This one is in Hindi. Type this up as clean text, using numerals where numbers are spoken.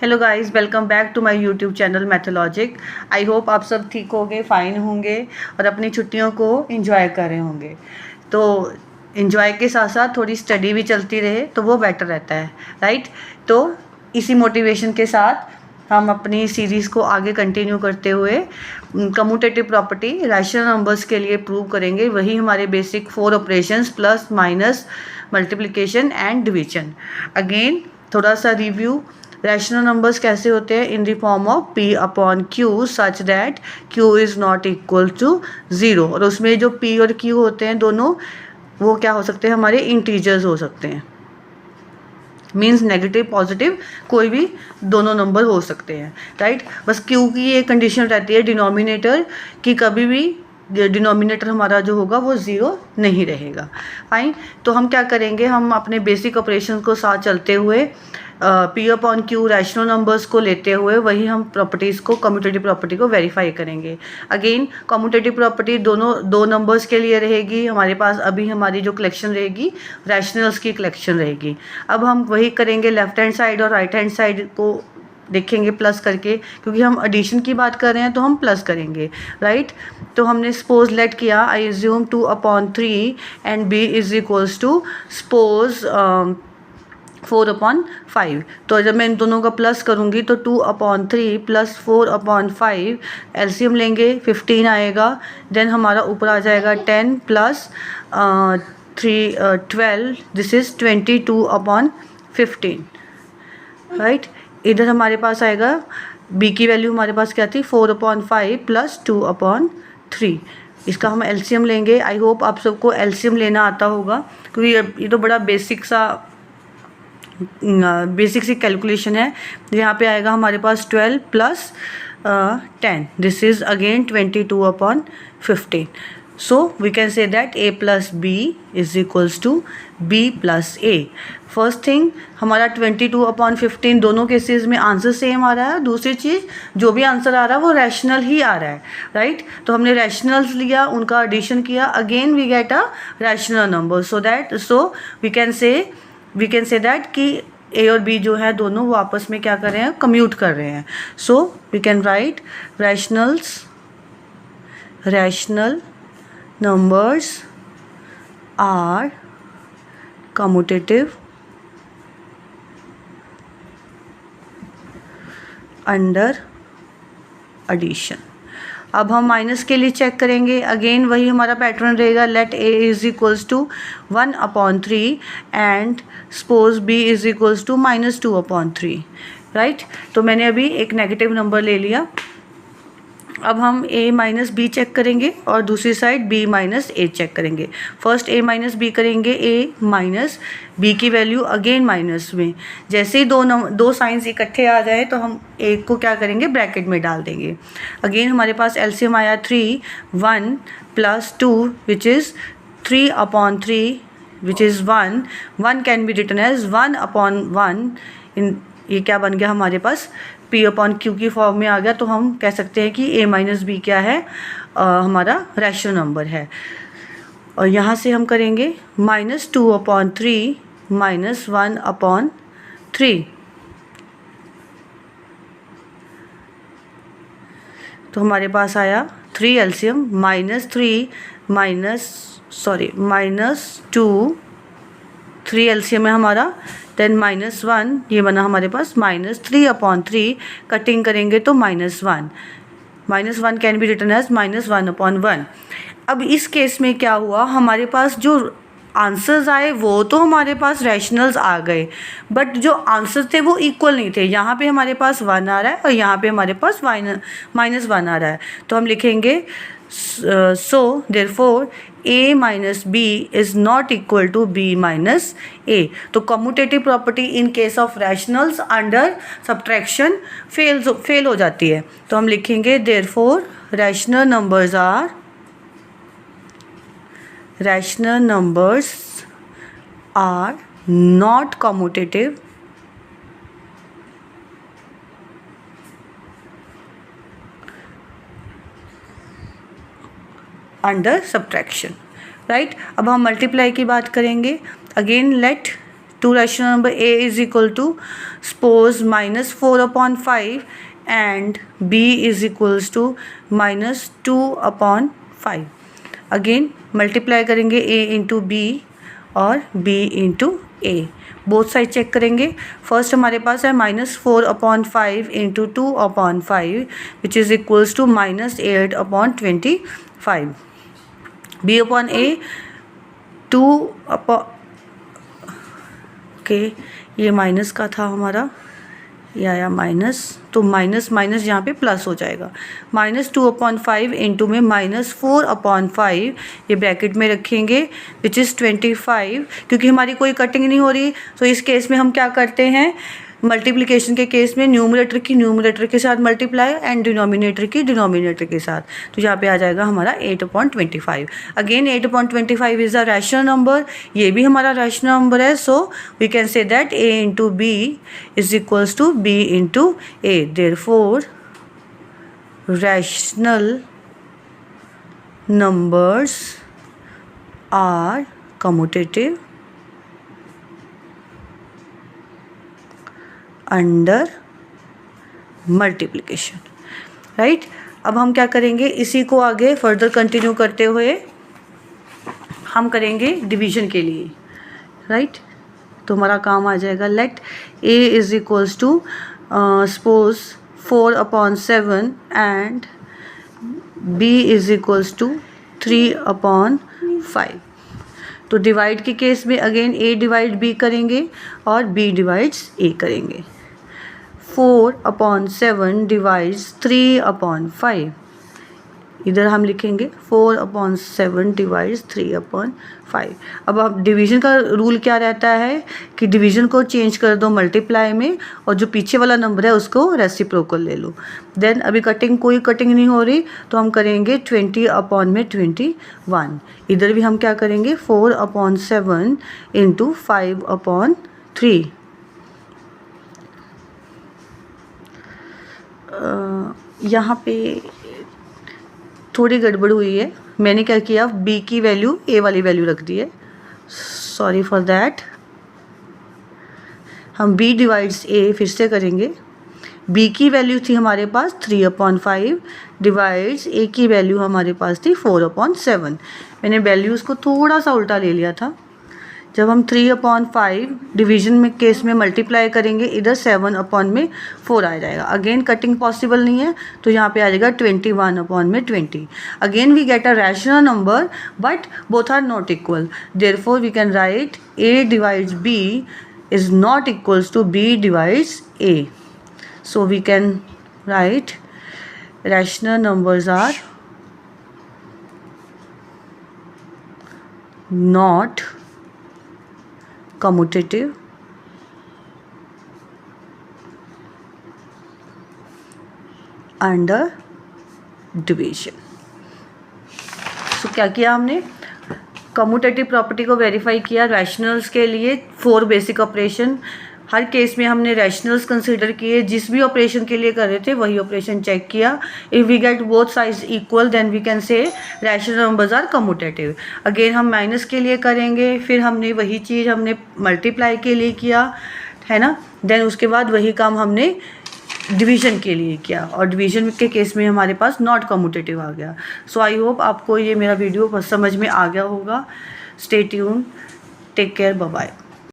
Hello guys, welcome back to my YouTube channel Mathlogic. I hope आप सब ठीक होंगे, फाइन होंगे और अपनी छुट्टियों को एंजॉय कर रहे होंगे। तो एंजॉय के साथ साथ थोड़ी स्टडी भी चलती रहे तो वो बेटर रहता है, राइट। तो इसी मोटिवेशन के साथ हम अपनी सीरीज़ को आगे कंटिन्यू करते हुए कम्यूटेटिव प्रॉपर्टी रैशनल नंबर्स के लिए प्रूव करेंगे। वही हमारे basic 4 operations plus minus multiplication and division. Again थोड़ा सा रिव्यू, रैशनल नंबर्स कैसे होते हैं in the form of p upon q such that q is not equal to 0। और उसमें जो p और q होते हैं दोनों वो क्या हो सकते हैं, हमारे इंटीजर्स हो सकते हैं। मीन्स नेगेटिव पॉजिटिव कोई भी दोनों नंबर हो सकते हैं, राइट। बस q की ये कंडीशन रहती है डिनोमिनेटर कि कभी भी डिनोमिनेटर हमारा जो होगा वो 0 नहीं रहेगा। फाइन। तो हम क्या करेंगे, हम अपने बेसिक ऑपरेशन को साथ चलते हुए p upon q rational numbers को लेते हुए वही हम प्रॉपर्टीज़ को कम्यूटेटिव प्रॉपर्टी को वेरीफाई करेंगे। अगेन कम्यूटेटिव प्रॉपर्टी दोनों दो नंबर्स के लिए रहेगी हमारे पास। अभी हमारी जो कलेक्शन रहेगी रैशनल्स की कलेक्शन रहेगी। अब हम वही करेंगे, लेफ्ट हैंड साइड और राइट हैंड साइड को देखेंगे प्लस करके, क्योंकि हम एडिशन की बात कर रहे हैं तो हम प्लस करेंगे, राइट। तो हमने सपोज लेट किया I assume 2/3 and b is equals to suppose 4/5। तो जब मैं इन दोनों का प्लस करूँगी तो 2/3 प्लस 4/5 एलसीएम लेंगे 15 आएगा। देन हमारा ऊपर आ जाएगा 10 प्लस 12, दिस इज़ 22/15, राइट। इधर हमारे पास आएगा b की वैल्यू हमारे पास क्या थी 4/5 प्लस 2/3। इसका हम एलसीएम लेंगे। आई होप आप सबको एलसीएम लेना आता होगा, क्योंकि ये तो बड़ा बेसिक सी कैलकुलेशन है। यहाँ पे आएगा हमारे पास 12 plus 10, this is again 22/15। So we can say that a plus b is equals to b plus a। First thing, हमारा 22/15 दोनों केसेस में आंसर सेम आ रहा है। दूसरी चीज़, जो भी आंसर आ रहा है वो रैशनल ही आ रहा है, राइट। तो हमने रैशनल्स लिया, उनका एडिशन किया, again we get a rational number. So we can say that कि a और b जो है दोनों वो आपस में क्या कर रहे हैं, कम्यूट कर रहे हैं। So we can write rational numbers are commutative under addition। अब हम माइनस के लिए चेक करेंगे। अगेन वही हमारा पैटर्न रहेगा, let a is equals to 1/3 and suppose b is equals to -2/3, right. तो मैंने अभी एक नेगेटिव नंबर ले लिया। अब हम a माइनस बी चेक करेंगे और दूसरी साइड b माइनस ए चेक करेंगे। फर्स्ट a माइनस बी करेंगे, a माइनस बी की वैल्यू अगेन माइनस में। जैसे ही दो साइंस इकट्ठे आ जाए तो हम a को क्या करेंगे, ब्रैकेट में डाल देंगे। अगेन हमारे पास एलसीएम आया 3, 1 plus 2 which is 3/3 which is 1 can be written as 1/1। ये क्या बन गया हमारे पास, p अपॉन q की फॉर्म में आ गया। तो हम कह सकते हैं कि a माइनस बी क्या है, हमारा रैशनल नंबर है। और यहाँ से हम करेंगे -2/3 माइनस 1/3। तो हमारे पास आया 3 एलसीएम -2, 3 एलसीएम है हमारा। देन -1, ये बना हमारे पास -3/3। कटिंग करेंगे तो -1 कैन बी रिटन एज -1/1। अब इस केस में क्या हुआ, हमारे पास जो आंसर्स आए वो तो हमारे पास रैशनल्स आ गए, बट जो आंसर थे वो इक्वल नहीं थे। यहाँ पे हमारे पास 1 आ रहा है और यहाँ पे हमारे पास -1 आ रहा है। तो हम लिखेंगे so therefore a minus b is not equal to b minus a। तो commutative property in case of rationals under subtraction fail हो जाती है। तो हम लिखेंगे therefore rational numbers are not commutative under subtraction, right. अब हम मल्टीप्लाई की बात करेंगे। Again let two rational number a is equal to suppose -4/5 and b is equals to -2/5। Again multiply करेंगे a इंटू बी और b into a, both side check करेंगे। फर्स्ट हमारे पास है -4/5 into 2/5 which is equals to -8/25। b upon a 2 okay ये माइनस का था हमारा या माइनस, तो माइनस माइनस यहाँ पे प्लस हो जाएगा। -2/5 इंटू में -4/5 ये ब्रैकेट में रखेंगे विच इज़ 25। क्योंकि हमारी कोई कटिंग नहीं हो रही तो इस केस में हम क्या करते हैं, मल्टीप्लिकेशन के केस में न्यूमरेटर की न्यूमरेटर के साथ मल्टीप्लाई एंड डिनोमिनेटर की डिनोमिनेटर के साथ। तो यहाँ पे आ जाएगा हमारा 8/25। Again 8/25 is a rational number, ये भी हमारा रैशनल नंबर है। So we can say that a into B is equals to b into a। Therefore rational numbers are commutative under multiplication, right. अब हम क्या करेंगे, इसी को आगे फर्दर कंटिन्यू करते हुए हम करेंगे डिवीजन के लिए, राइट। तो हमारा काम आ जाएगा, let a is equals to suppose 4/7 and b is equals to 3/5। तो डिवाइड के केस में अगेन a डिवाइड b करेंगे और b डिवाइड्स a करेंगे। 4/7 डिवाइड्स 3/5, इधर हम लिखेंगे 4/7 डिवाइड्स 3/5। अब डिवीज़न का रूल क्या रहता है कि डिवीज़न को चेंज कर दो मल्टीप्लाई में और जो पीछे वाला नंबर है उसको रेसिप्रोकल ले लो। देन अभी कोई कटिंग नहीं हो रही तो हम करेंगे 20/21। इधर भी हम क्या करेंगे 4/7 इंटू 5/3। यहाँ पे थोड़ी गड़बड़ हुई है, मैंने क्या किया b की वैल्यू a वाली वैल्यू रख दी है, सॉरी फॉर दैट। हम b डिवाइड्स a फिर से करेंगे। b की वैल्यू थी हमारे पास 3/5 डिवाइड्स a की वैल्यू हमारे पास थी 4/7। मैंने वैल्यूज़ को थोड़ा सा उल्टा ले लिया था। जब हम 3/5 डिवीजन में केस में मल्टीप्लाई करेंगे, इधर 7/4 आ जाएगा। अगेन कटिंग पॉसिबल नहीं है तो यहाँ पे आ जाएगा 21/20। Again we get a rational number but both are not equal, therefore we can write a divides b is not equals to b divides a। So we can write rational numbers are not commutative under division. सो क्या किया हमने, कम्यूटेटिव प्रॉपर्टी को वेरीफाई किया रैशनल्स के लिए। 4 बेसिक ऑपरेशन, हर केस में हमने रैशनल्स कंसीडर किए, जिस भी ऑपरेशन के लिए कर रहे थे वही ऑपरेशन चेक किया। If we get both sides equal then we can say rational numbers are commutative. Again हम माइनस के लिए करेंगे, फिर हमने वही चीज़ हमने मल्टीप्लाई के लिए किया, है ना। देन उसके बाद वही काम हमने डिवीजन के लिए किया और डिवीजन के केस में हमारे पास नॉट कम्यूटेटिव आ गया। सो आई होप आपको ये मेरा वीडियो समझ में आ गया होगा। Stay tune, take care, bye bye.